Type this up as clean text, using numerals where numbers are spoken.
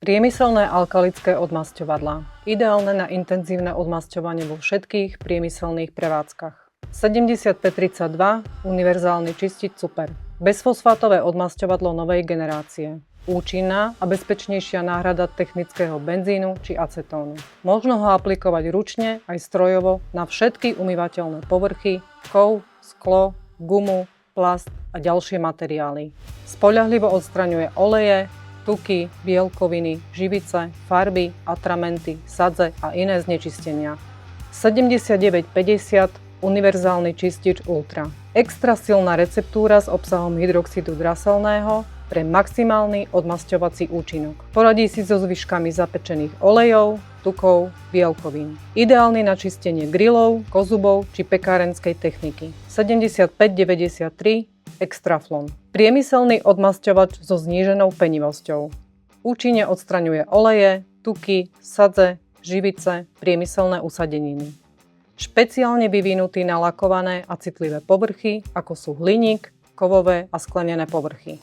Priemyselné alkalické odmasťovadlá. Ideálne na intenzívne odmasťovanie vo všetkých priemyselných prevádzkach. 7532 univerzálny čistič super. Bezfosfátové odmasťovadlo novej generácie. Účinná a bezpečnejšia náhrada technického benzínu či acetónu. Možno ho aplikovať ručne aj strojovo na všetky umývateľné povrchy, kov, sklo, gumu, plast a ďalšie materiály. Spoľahlivo odstraňuje oleje, tuky, bielkoviny, živice, farby, atramenty, sadze a iné znečistenia. 7950 univerzálny čistič Ultra. Extra silná receptúra s obsahom hydroxidu draselného pre maximálny odmasťovací účinok. Poradí si so zvyškami zapečených olejov, tukov, bielkovín. Ideálny na čistenie grillov, kozubov či pekárenskej techniky. 7593 Extraflon. Priemyselný odmasťovač so zníženou penivosťou. Účinne odstraňuje oleje, tuky, sadze, živice, priemyselné usadeniny. Špeciálne vyvinutý na lakované a citlivé povrchy, ako sú hliník, kovové a sklenené povrchy.